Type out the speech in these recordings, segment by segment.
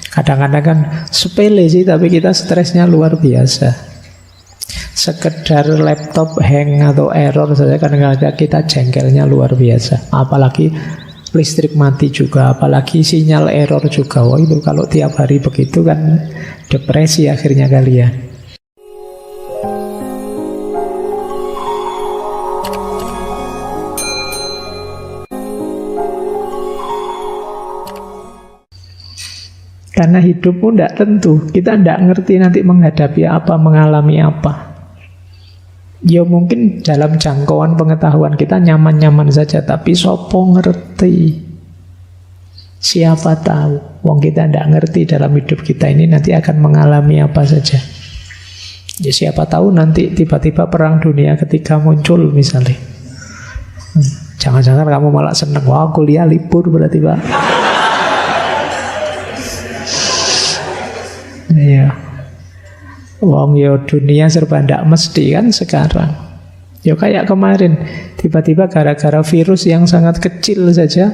Kadang-kadang kan sepele sih, tapi kita stresnya luar biasa. Sekedar laptop hang atau error saja kadang-kadang kita jengkelnya luar biasa. Apalagi listrik mati juga, apalagi sinyal error juga. Wah, itu kalau tiap hari begitu kan depresi akhirnya kalian. Karena hidupmu tidak tentu. Kita tidak ngerti nanti menghadapi apa, mengalami apa. Ya mungkin dalam jangkauan pengetahuan kita nyaman-nyaman saja, tapi sopo ngerti. Siapa tahu. Wong kita tidak ngerti dalam hidup kita ini nanti akan mengalami apa saja. Ya siapa tahu nanti tiba-tiba perang dunia ketiga muncul misalnya. Jangan-jangan kamu malah seneng. Wah, kuliah libur berarti Pak. Iya. Wong yo dunia serba ndak mesti kan sekarang. Yo kayak kemarin tiba-tiba gara-gara virus yang sangat kecil saja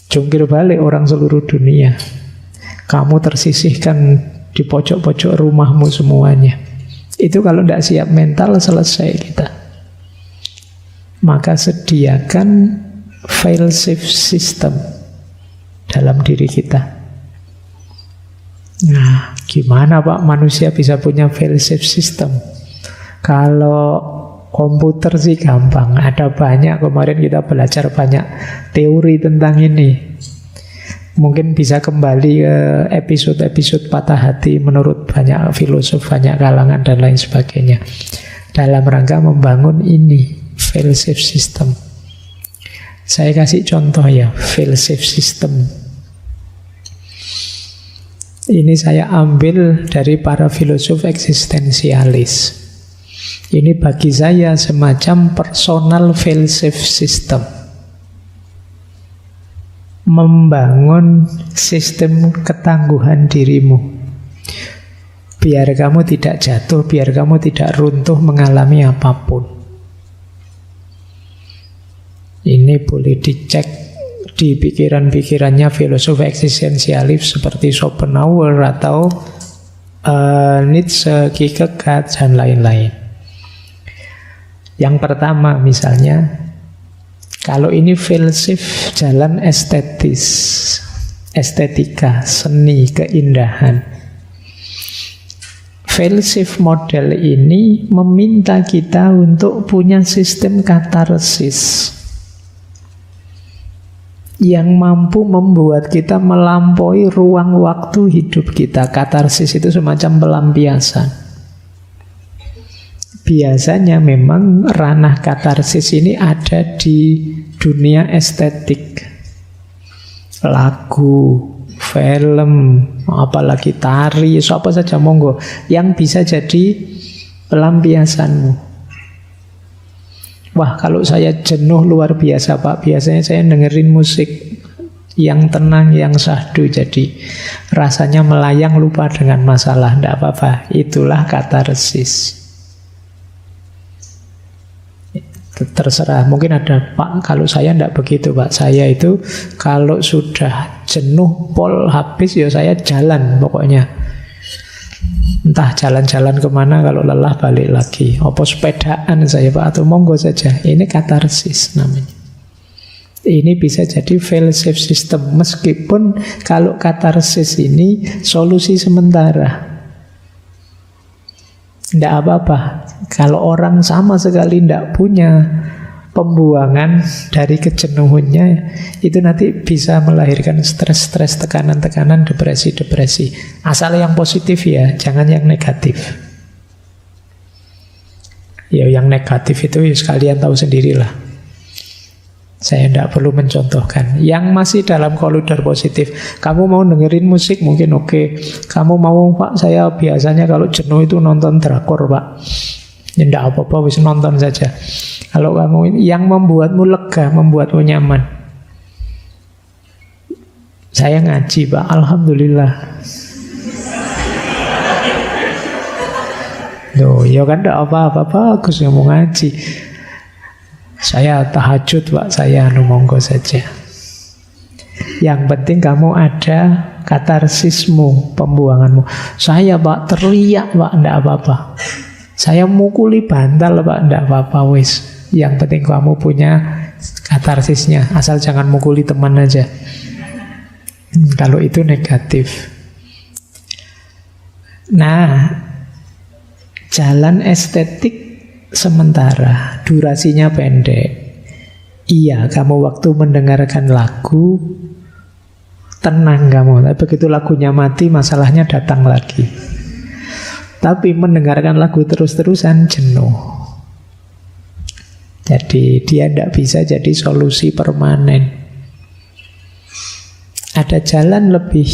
jungkir balik orang seluruh dunia. Kamu tersisihkan di pojok-pojok rumahmu semuanya. Itu kalau ndak siap mental selesai kita. Maka sediakan fail safe system dalam diri kita. Nah, gimana Pak manusia bisa punya fail safe system? Kalau komputer sih gampang, ada banyak, kemarin kita belajar banyak teori tentang ini. Mungkin bisa kembali ke episode-episode patah hati menurut banyak filosof, banyak kalangan dan lain sebagainya. Dalam rangka membangun ini, fail safe system. Saya kasih contoh ya, fail safe system. Ini saya ambil dari para filosof eksistensialis. Ini bagi saya semacam personal fail-safe system. Membangun sistem ketangguhan dirimu. Biar kamu tidak jatuh, biar kamu tidak runtuh mengalami apapun. Ini boleh dicek di pikiran-pikirannya filosof eksistensialis seperti Schopenhauer atau Nietzsche, Kierkegaard, dan lain-lain. Yang pertama misalnya, kalau ini filsuf jalan estetis, estetika, seni, keindahan. Filsuf model ini meminta kita untuk punya sistem katarsis yang mampu membuat kita melampaui ruang waktu hidup kita. Katarsis itu semacam pelampiasan. Biasanya memang ranah katarsis ini ada di dunia estetik. Lagu, film, apalagi tari, apa saja monggo yang bisa jadi pelampiasanmu. Wah, kalau saya jenuh luar biasa Pak, biasanya saya dengerin musik yang tenang, yang syahdu, jadi rasanya melayang lupa dengan masalah. Tidak apa-apa, itulah katarsis. Terserah, mungkin ada Pak, kalau saya tidak begitu Pak. Saya itu kalau sudah jenuh pol habis ya saya jalan pokoknya. Entah jalan-jalan kemana, kalau lelah balik lagi. Apa sepedaan saya Pak, atau monggo saja. Ini katarsis namanya. Ini bisa jadi fail safe system. Meskipun kalau katarsis ini solusi sementara. Tidak apa-apa. Kalau orang sama sekali tidak punya pembuangan dari kejenuhannya, itu nanti bisa melahirkan stres-stres, tekanan-tekanan, depresi-depresi. Asal yang positif ya, jangan yang negatif. Ya yang negatif itu ya sekalian tahu sendirilah. Saya tidak perlu mencontohkan. Yang masih dalam koridor positif, kamu mau dengerin musik mungkin oke. Kamu mau Pak, saya biasanya kalau jenuh itu nonton drakor Pak. Ya tidak apa-apa, wis nonton saja. Kalau kamu yang membuatmu lega, membuatmu nyaman. Saya ngaji Pak, alhamdulillah. Loh, ya kan tidak apa-apa, bagus yang mau ngaji. Saya tahajud Pak, saya monggo saja. Yang penting kamu ada katarsismu, pembuanganmu. Saya Pak teriak Pak, enggak apa-apa. Saya mukuli bantal Pak, enggak apa-apa wis. Yang penting kamu punya katarsisnya, asal jangan mukuli teman aja. Kalau itu negatif. Nah, jalan estetik sementara, durasinya pendek. Iya, kamu waktu mendengarkan lagu tenang kamu, tapi begitu lagunya mati masalahnya datang lagi. Tapi mendengarkan lagu terus-terusan jenuh. Jadi dia tidak bisa jadi solusi permanen. Ada jalan lebih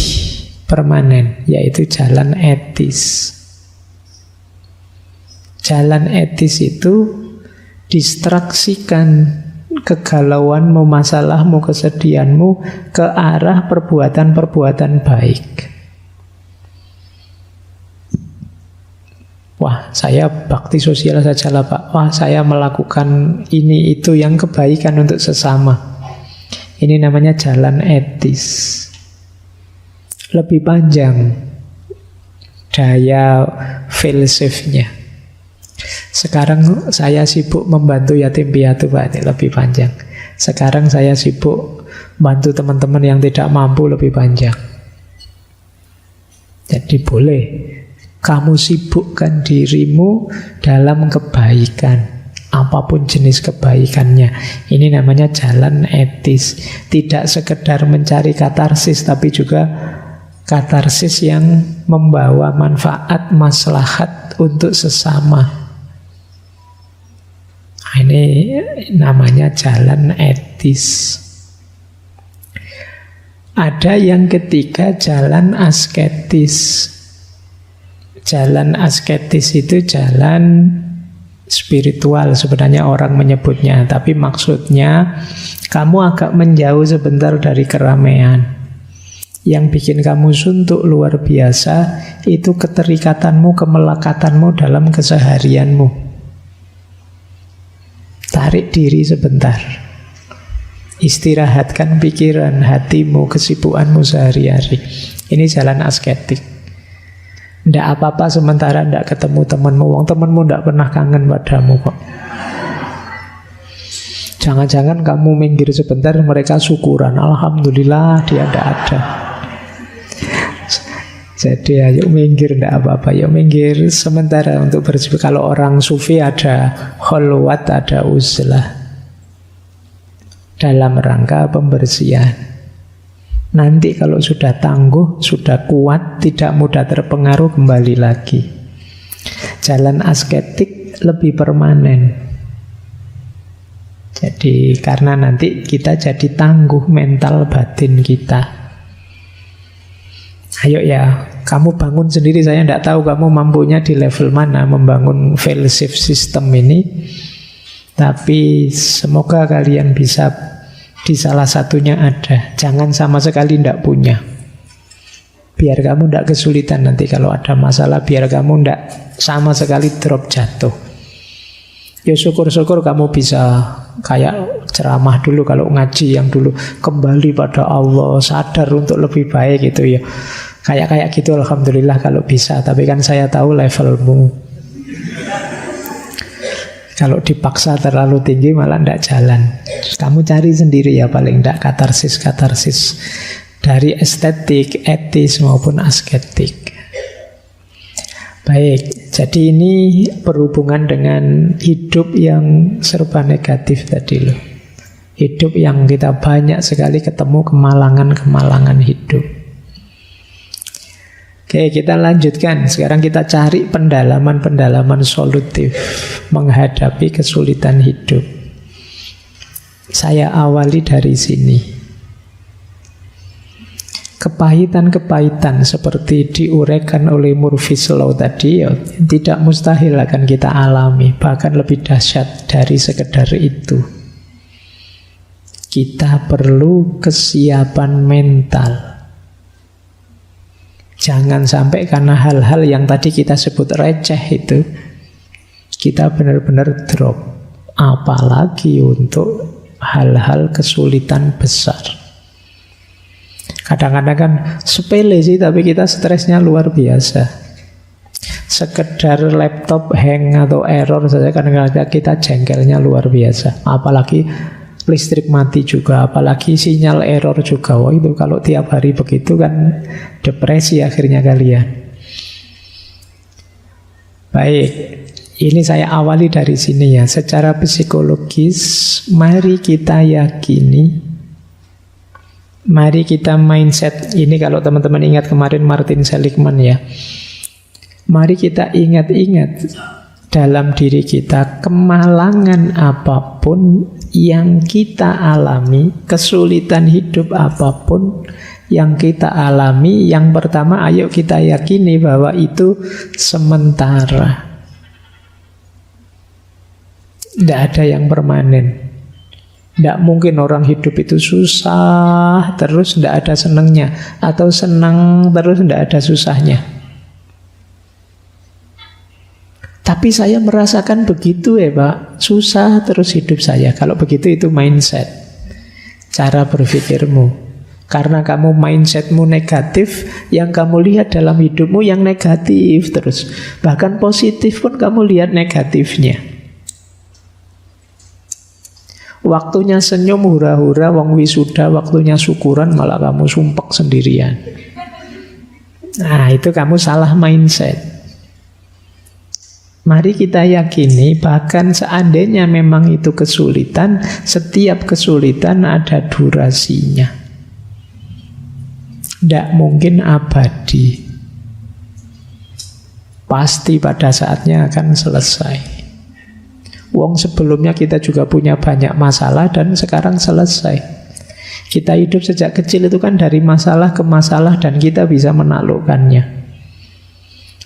permanen, yaitu jalan etis. Jalan etis itu distraksikan kegalauanmu, masalahmu, kesedihanmu ke arah perbuatan-perbuatan baik. Wah, saya bakti sosial sajalah Pak. Wah, saya melakukan ini itu yang kebaikan untuk sesama. Ini namanya jalan etis. Lebih panjang daya filsafnya. Sekarang saya sibuk membantu yatim piatu Pak, ini lebih panjang. Sekarang saya sibuk bantu teman-teman yang tidak mampu, lebih panjang. Jadi boleh kamu sibukkan dirimu dalam kebaikan, apapun jenis kebaikannya. Ini namanya jalan etis. Tidak sekedar mencari katarsis, tapi juga katarsis yang membawa manfaat, maslahat untuk sesama. Ini namanya jalan etis. Ada yang ketiga, jalan asketis. Jalan asketis itu jalan spiritual sebenarnya orang menyebutnya, tapi maksudnya kamu agak menjauh sebentar dari keramaian. Yang bikin kamu suntuk luar biasa itu keterikatanmu, kemelekatanmu dalam keseharianmu. Tarik diri sebentar. Istirahatkan pikiran, hatimu, kesibukanmu sehari-hari. Ini jalan asketik. Tidak apa-apa sementara tidak ketemu temanmu. Wong temanmu tidak pernah kangen padamu kok. Jangan-jangan kamu minggir sebentar, mereka syukuran. Alhamdulillah dia tidak ada. Jadi ayo minggir, tidak apa-apa. Yuk minggir sementara untuk bersih. Kalau orang sufi ada kholwat, ada uzlah. Dalam rangka pembersihan. Nanti kalau sudah tangguh, sudah kuat, tidak mudah terpengaruh, kembali lagi. Jalan asketik lebih permanen. Jadi karena nanti kita jadi tangguh mental batin kita. Ayo ya, kamu bangun sendiri. Saya tidak tahu kamu mampunya di level mana membangun fail-safe system ini. Tapi semoga kalian bisa di salah satunya ada. Jangan sama sekali tidak punya. Biar kamu tidak kesulitan nanti kalau ada masalah. Biar kamu tidak sama sekali drop jatuh. Ya syukur-syukur kamu bisa kayak ceramah dulu kalau ngaji yang dulu, kembali pada Allah, sadar untuk lebih baik itu ya. Kayak gitu alhamdulillah kalau bisa. Tapi kan saya tahu levelmu. Kalau dipaksa terlalu tinggi malah tidak jalan. Kamu cari sendiri ya paling tidak katarsis dari estetik, etis maupun asketik. Baik, jadi ini berhubungan dengan hidup yang serba negatif tadi loh. Hidup yang kita banyak sekali ketemu kemalangan-kemalangan hidup. Oke, kita lanjutkan. Sekarang kita cari pendalaman-pendalaman solutif menghadapi kesulitan hidup. Saya awali dari sini. Kepahitan-kepahitan seperti diuraikan oleh Murphy's Law tadi ya, tidak mustahil akan kita alami. Bahkan lebih dahsyat dari sekedar itu. Kita perlu kesiapan mental. Jangan sampai karena hal-hal yang tadi kita sebut receh itu, kita benar-benar drop. Apalagi untuk hal-hal kesulitan besar. Kadang-kadang kan sepele sih, tapi kita stresnya luar biasa. Sekedar laptop hang atau error saja kadang-kadang kita jengkelnya luar biasa. Apalagi listrik mati juga, apalagi sinyal error juga. Wah, itu kalau tiap hari begitu kan depresi akhirnya kalian. Baik, ini saya awali dari sini ya. Secara psikologis, mari kita yakini, mari kita mindset. Ini kalau teman-teman ingat kemarin Martin Seligman ya. Mari kita ingat-ingat dalam diri kita, kemalangan apapun yang kita alami, kesulitan hidup apapun yang kita alami, yang pertama ayo kita yakini bahwa itu sementara. Tidak ada yang permanen. Tidak mungkin orang hidup itu susah terus tidak ada senangnya, atau senang terus tidak ada susahnya. Tapi saya merasakan begitu ya Pak, susah terus hidup saya. Kalau begitu itu mindset, cara berpikirmu. Karena kamu mindsetmu negatif, yang kamu lihat dalam hidupmu yang negatif terus. Bahkan positif pun kamu lihat negatifnya. Waktunya senyum hura-hura, wong wisuda, waktunya syukuran malah kamu sumpek sendirian. Nah, itu kamu salah mindset. Mari kita yakini, bahkan seandainya memang itu kesulitan, setiap kesulitan ada durasinya. Tidak mungkin abadi. Pasti pada saatnya akan selesai. Wong sebelumnya kita juga punya banyak masalah dan sekarang selesai. Kita hidup sejak kecil itu kan dari masalah ke masalah dan kita bisa menaklukkannya.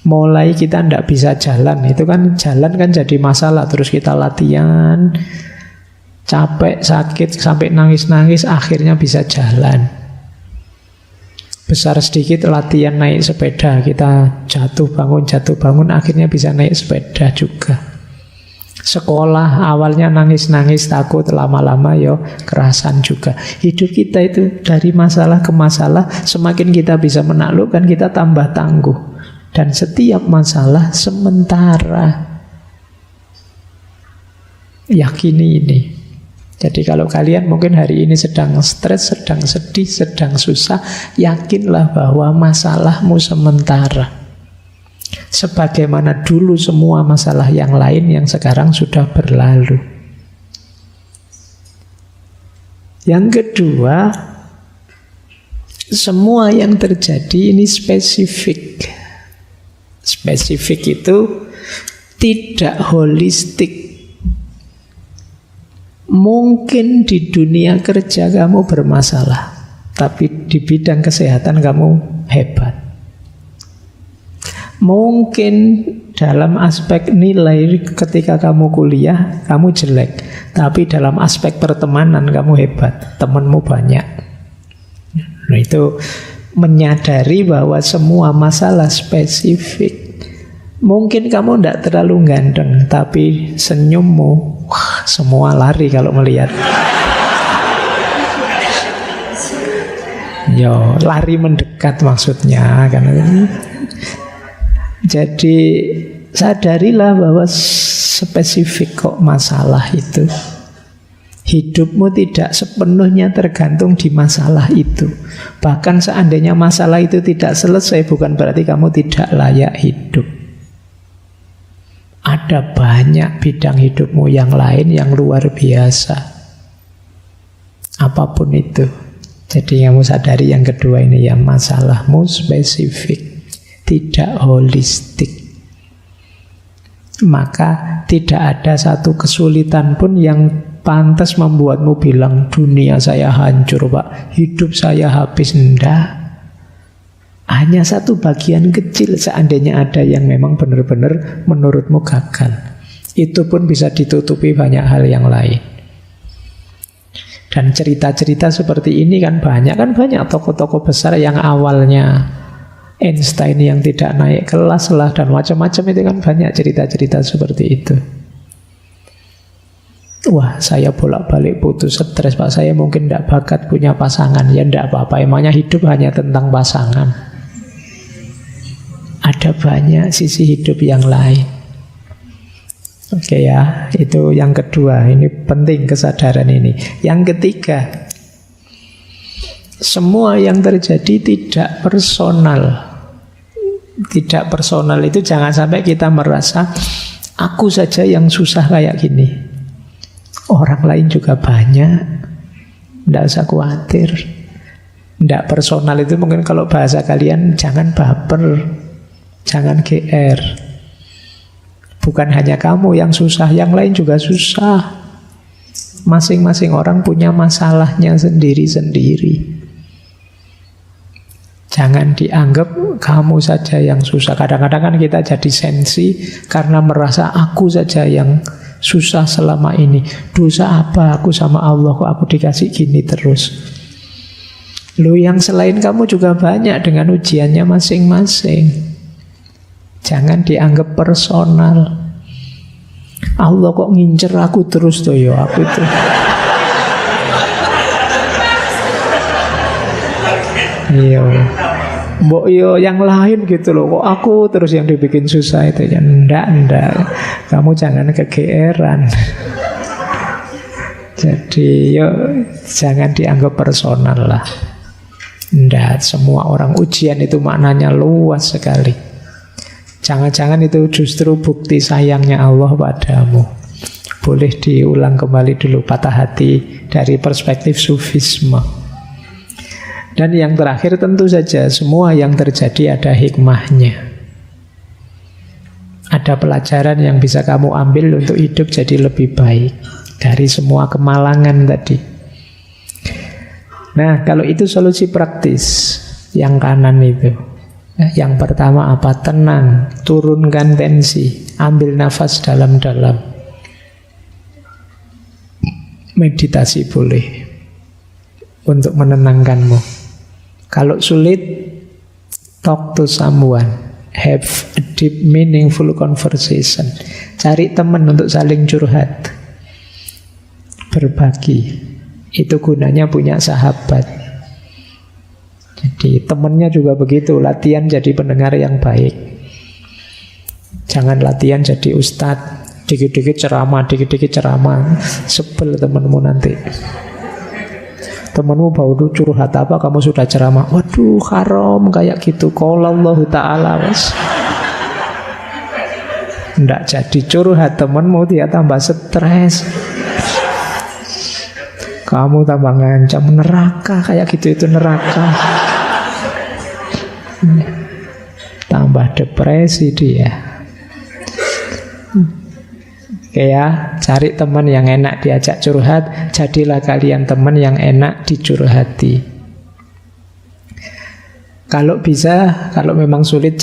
Mulai kita tidak bisa jalan, itu kan jalan kan jadi masalah. Terus kita latihan, capek, sakit, sampai nangis-nangis, akhirnya bisa jalan. Besar sedikit latihan naik sepeda, kita jatuh bangun, akhirnya bisa naik sepeda juga. Sekolah awalnya nangis-nangis, takut, lama-lama yo kerasan juga. Hidup kita itu dari masalah ke masalah, semakin kita bisa menaklukkan, kita tambah tangguh. Dan setiap masalah sementara. Yakini ini. Jadi kalau kalian mungkin hari ini sedang stres, sedang sedih, sedang susah, yakinlah bahwa masalahmu sementara. Sebagaimana dulu semua masalah yang lain yang sekarang sudah berlalu. Yang kedua, semua yang terjadi ini spesifik. Spesifik itu tidak holistik. Mungkin di dunia kerja kamu bermasalah, tapi di bidang kesehatan kamu hebat. Mungkin dalam aspek nilai ketika kamu kuliah kamu jelek, tapi dalam aspek pertemanan kamu hebat, temanmu banyak. Nah, itu menyadari bahwa semua masalah spesifik. Mungkin kamu tidak terlalu ganteng, tapi senyummu, wah, semua lari kalau melihat. Yo, lari mendekat maksudnya kan. Jadi sadarilah bahwa spesifik kok masalah itu. Hidupmu tidak sepenuhnya tergantung di masalah itu. Bahkan seandainya masalah itu tidak selesai, bukan berarti kamu tidak layak hidup. Ada banyak bidang hidupmu yang lain yang luar biasa. Apapun itu. Jadi kamu sadari yang kedua ini ya, masalahmu spesifik, tidak holistik. Maka tidak ada satu kesulitan pun yang pantas membuatmu bilang dunia saya hancur Pak, hidup saya habis. Enggak. Hanya satu bagian kecil seandainya ada yang memang benar-benar menurutmu gagal. Itu pun bisa ditutupi banyak hal yang lain. Dan cerita-cerita seperti ini kan banyak tokoh-tokoh besar yang awalnya Einstein yang tidak naik kelas lah dan macam-macam, itu kan banyak cerita-cerita seperti itu. Wah, saya bolak-balik putus, stres Pak, saya mungkin tidak bakat punya pasangan. Ya tidak apa-apa, emangnya hidup hanya tentang pasangan? Ada banyak sisi hidup yang lain. Oke ya, itu yang kedua. Ini penting kesadaran ini. Yang ketiga, semua yang terjadi tidak personal. Tidak personal itu jangan sampai kita merasa aku saja yang susah kayak gini. Orang lain juga banyak. Tidak usah khawatir. Tidak personal itu mungkin kalau bahasa kalian jangan baper, jangan GR. Bukan hanya kamu yang susah, yang lain juga susah. Masing-masing orang punya masalahnya sendiri-sendiri. Jangan dianggap kamu saja yang susah. Kadang-kadang kan kita jadi sensi karena merasa aku saja yang susah selama ini. Dosa apa aku sama Allah kok aku dikasih gini terus. Lu yang selain kamu juga banyak dengan ujiannya masing-masing. Jangan dianggap personal. Allah kok ngincer aku terus tuh ya, aku itu. Iya. Mbok yo yang lain gitu loh, kok aku terus yang dibikin susah itu ya. Ndak. Kamu jangan kegeeran. Jadi yo jangan dianggap personal lah. Ndak, semua orang ujian itu maknanya luas sekali. Jangan-jangan itu justru bukti sayangnya Allah padamu. Boleh diulang kembali dulu patah hati dari perspektif sufisme. Dan yang terakhir tentu saja semua yang terjadi ada hikmahnya. Ada pelajaran yang bisa kamu ambil untuk hidup jadi lebih baik dari semua kemalangan tadi. Nah, kalau itu solusi praktis yang kanan itu. Yang pertama apa? Tenang, turunkan tensi, ambil nafas dalam-dalam. Meditasi boleh untuk menenangkanmu. Kalau sulit, talk to someone, have a deep meaningful conversation. Cari teman untuk saling curhat, berbagi. Itu gunanya punya sahabat. Jadi temennya juga begitu, latihan jadi pendengar yang baik. Jangan latihan jadi ustadz, dikit-dikit ceramah, sebel temenmu nanti. Temenmu baru curhat apa, kamu sudah ceramah, waduh haram kayak gitu, qala Allah Ta'ala was. Nggak jadi curhat temenmu, dia tambah stres. Kamu tambah ngancam neraka, kayak gitu itu neraka. Tambah depresi dia. Oke ya, cari teman yang enak diajak curhat. Jadilah kalian teman yang enak dicurhati. Kalau bisa, kalau memang sulit,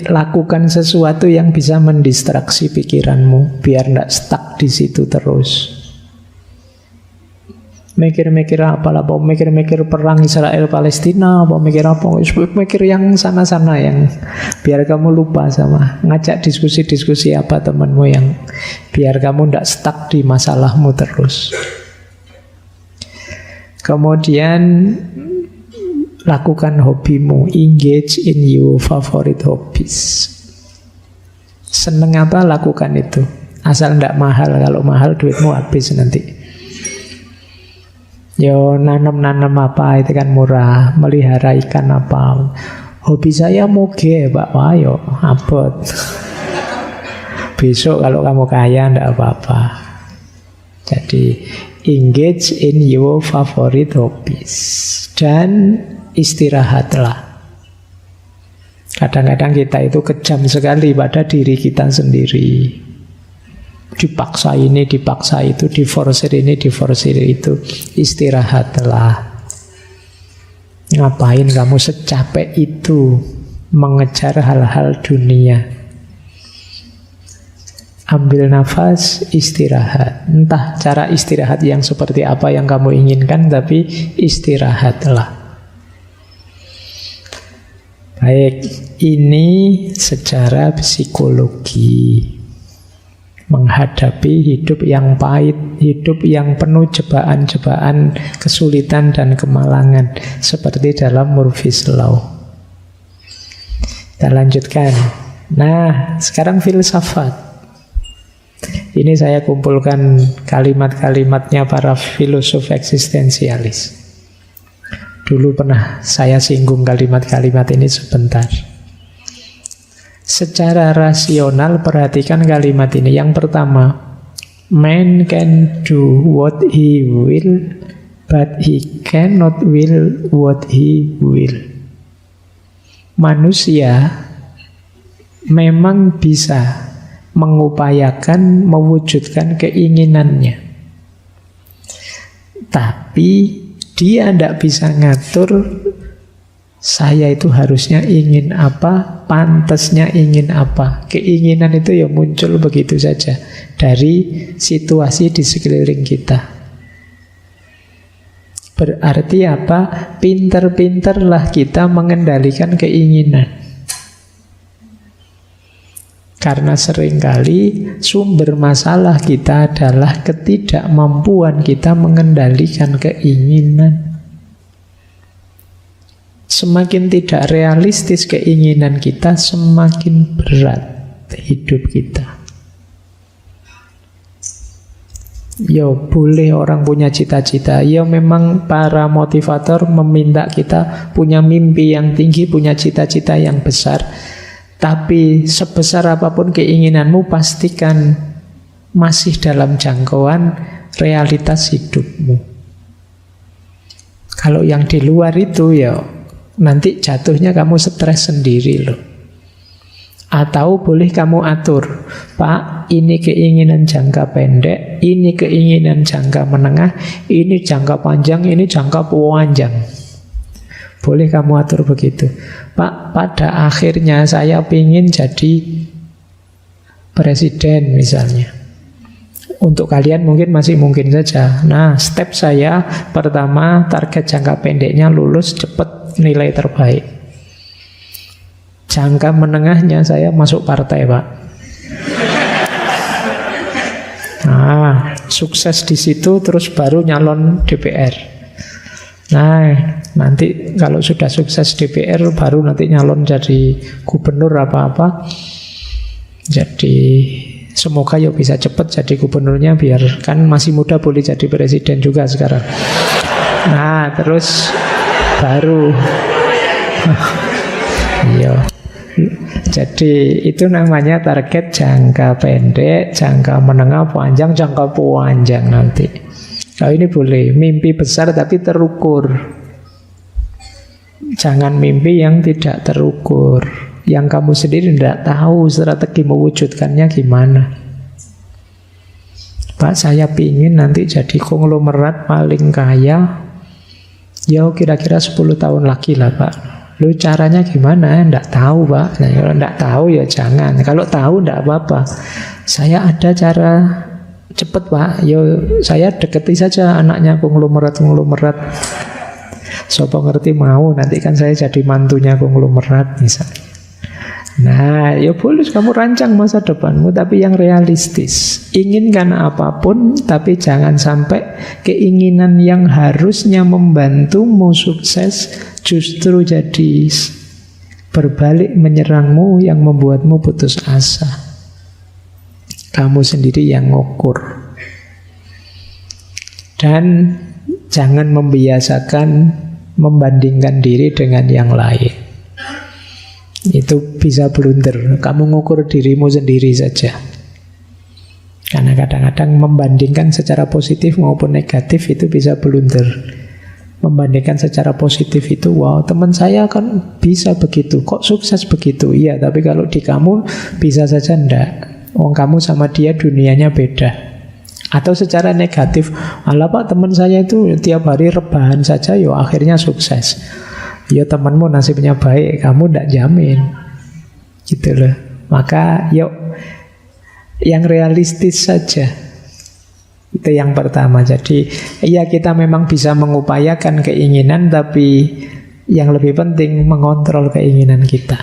lakukan sesuatu yang bisa mendistraksi pikiranmu biar tidak stuck di situ terus. Mikir-mikir apalah, mau mikir-mikir perang Israel Palestina, mau mikir apa, mikir yang sana-sana yang biar kamu lupa sama. Ngajak diskusi-diskusi apa temanmu yang biar kamu tidak stuck di masalahmu terus. Kemudian lakukan hobimu, engage in your favorite hobbies. Seneng apa, lakukan itu. Asal tidak mahal, kalau mahal duitmu habis nanti. Yo nanam-nanam apa itu kan murah, melihara ikan apa. Hobi saya moge, Pak. Wah, yo abot. Besok kalau kamu kaya ndak apa-apa. Jadi engage in your favorite hobbies dan istirahatlah. Kadang-kadang kita itu kejam sekali pada diri kita sendiri. Dipaksa ini, dipaksa itu, diforsir ini, diforsir itu. Istirahatlah. Ngapain kamu secapek itu mengejar hal-hal dunia? Ambil nafas, istirahat. Entah cara istirahat yang seperti apa yang kamu inginkan, tapi istirahatlah. Baik, ini secara psikologi. menghadapi hidup yang pahit, hidup yang penuh cobaan-cobaan, kesulitan dan kemalangan, seperti dalam Murphy's Law. Kita lanjutkan. Nah, sekarang filsafat. Ini saya kumpulkan kalimat-kalimatnya para filosof eksistensialis. Dulu pernah saya singgung kalimat-kalimat ini sebentar. Secara rasional perhatikan kalimat ini. Yang pertama, man can do what he will, but he cannot will what he will. Manusia memang bisa mengupayakan, mewujudkan keinginannya, tapi dia tidak bisa ngatur saya itu harusnya ingin apa, pantasnya ingin apa. Keinginan itu ya muncul begitu saja dari situasi di sekeliling kita. Berarti apa? Pinter-pinterlah kita mengendalikan keinginan. Karena seringkali sumber masalah kita adalah ketidakmampuan kita mengendalikan keinginan. Semakin tidak realistis keinginan kita, semakin berat hidup kita. Ya boleh orang punya cita-cita. Ya memang para motivator meminta kita punya mimpi yang tinggi, punya cita-cita yang besar. Tapi sebesar apapun keinginanmu, pastikan masih dalam jangkauan realitas hidupmu. Kalau yang di luar itu ya nanti jatuhnya kamu stres sendiri loh. Atau boleh kamu atur, Pak, ini keinginan jangka pendek, ini keinginan jangka menengah, ini jangka panjang, ini jangka panjang. Boleh kamu atur begitu. Pak, pada akhirnya saya ingin jadi presiden misalnya. Untuk kalian mungkin masih mungkin saja. Nah, step saya pertama, target jangka pendeknya lulus cepat, nilai terbaik. Jangka menengahnya saya masuk partai, Pak. Nah, sukses di situ terus baru nyalon DPR. Nah, nanti kalau sudah sukses DPR baru nanti nyalon jadi gubernur apa-apa. Jadi semoga ya bisa cepat jadi gubernurnya, biar kan masih muda boleh jadi presiden juga sekarang. Nah, terus baru iya. Jadi itu namanya target jangka pendek, jangka menengah, panjang, jangka panjang nanti. Kalau ini boleh mimpi besar tapi terukur. Jangan mimpi yang tidak terukur, yang kamu sendiri tidak tahu strategi mewujudkannya gimana. Pak, saya pingin nanti jadi konglomerat paling kaya. Ya kira-kira 10 tahun lagi lah, Pak. Lu caranya gimana? Nggak tahu, Pak. Nah, kalau nggak tahu ya jangan. Kalau tahu nggak apa-apa. Saya ada cara cepet, Pak. Yo, saya deketi saja anaknya konglomerat. Sopo ngerti mau, nanti kan saya jadi mantunya konglomerat misalnya. Nah, ya boleh kamu rancang masa depanmu, tapi yang realistis. Inginkan apapun, tapi jangan sampai keinginan yang harusnya membantumu sukses justru jadi berbalik menyerangmu, yang membuatmu putus asa. Kamu sendiri yang ngukur. Dan jangan membiasakan membandingkan diri dengan yang lain. Itu bisa blunder. Kamu ngukur dirimu sendiri saja. Karena kadang-kadang membandingkan secara positif maupun negatif itu bisa blunder. Membandingkan secara positif itu, wow, teman saya kan bisa begitu, kok sukses begitu. Iya, tapi kalau di kamu bisa saja enggak. Wong kamu sama dia dunianya beda. Atau secara negatif, alah Pak, teman saya itu tiap hari rebahan saja, yo akhirnya sukses. Ya temanmu nasibnya baik, kamu tidak jamin. Gitu loh. Maka yuk yang realistis saja. Itu yang pertama. Jadi ya kita memang bisa mengupayakan keinginan, tapi yang lebih penting mengontrol keinginan kita.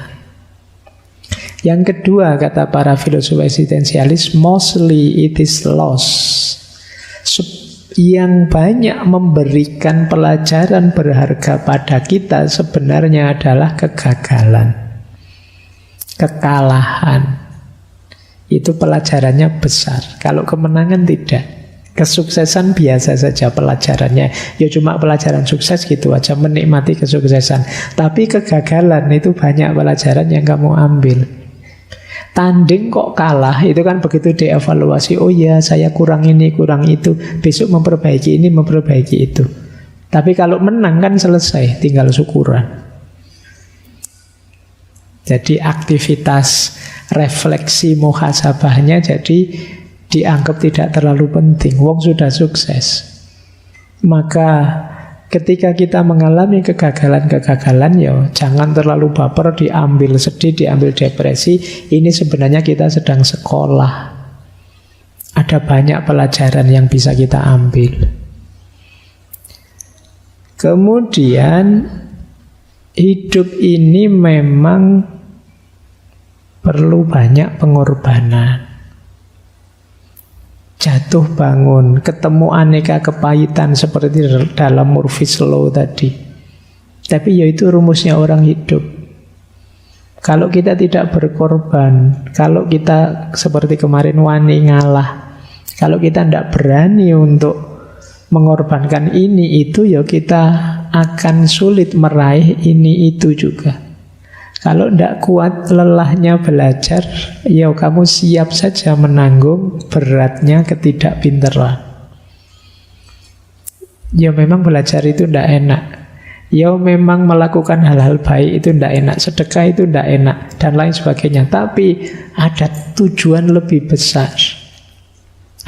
Yang kedua, kata para filosof eksistensialis, mostly it is loss. Yang banyak memberikan pelajaran berharga pada kita sebenarnya adalah kegagalan, kekalahan. Itu pelajarannya besar. Kalau kemenangan tidak. Kesuksesan biasa saja pelajarannya. Ya cuma pelajaran sukses gitu aja, menikmati kesuksesan. Tapi kegagalan itu banyak pelajaran yang kamu ambil. Tanding kok kalah, itu kan begitu dievaluasi. Oh ya, saya kurang ini, kurang itu. Besok memperbaiki ini, memperbaiki itu. Tapi kalau menang kan selesai, tinggal syukuran. Jadi aktivitas refleksi muhasabahnya jadi dianggap tidak terlalu penting. Wong sudah sukses. Maka ketika kita mengalami kegagalan-kegagalan, ya jangan terlalu baper, diambil sedih, diambil depresi. Ini sebenarnya kita sedang sekolah. Ada banyak pelajaran yang bisa kita ambil. Kemudian hidup ini memang perlu banyak pengorbanan. Jatuh bangun, ketemu aneka kepahitan seperti dalam Murphy's Law tadi. Tapi ya itu rumusnya orang hidup. Kalau kita tidak berkorban, kalau kita seperti kemarin wani ngalah, kalau kita tidak berani untuk mengorbankan ini itu, ya kita akan sulit meraih ini itu juga. Kalau tidak kuat lelahnya belajar, ya kamu siap saja menanggung beratnya ketidakpinteran. Ya memang belajar itu tidak enak. Ya memang melakukan hal-hal baik itu tidak enak. Sedekah itu tidak enak dan lain sebagainya. Tapi ada tujuan lebih besar.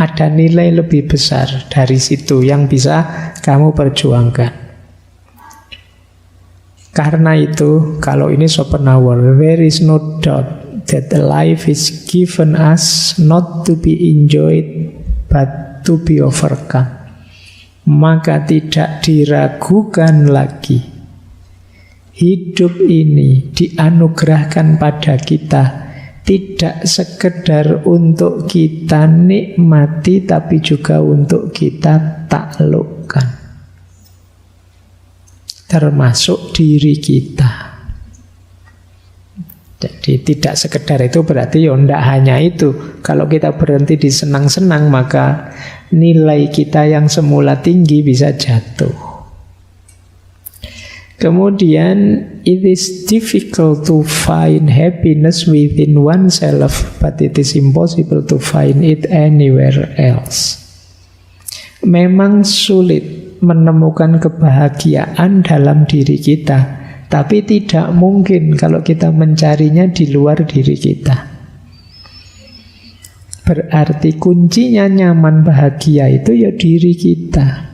Ada nilai lebih besar dari situ yang bisa kamu perjuangkan. Karena itu, kalau ini Schopenhauer, there is no doubt that life is given us not to be enjoyed, but to be overcome. Maka tidak diragukan lagi. Hidup ini dianugerahkan pada kita tidak sekedar untuk kita nikmati, tapi juga untuk kita taklukkan. Termasuk diri kita. Jadi tidak sekedar itu berarti ya tidak hanya itu. Kalau kita berhenti di senang-senang, maka nilai kita yang semula tinggi bisa jatuh. Kemudian, it is difficult to find happiness within oneself, but it is impossible to find it anywhere else. Memang sulit menemukan kebahagiaan dalam diri kita, tapi tidak mungkin kalau kita mencarinya di luar diri kita. Berarti kuncinya nyaman bahagia itu ya diri kita.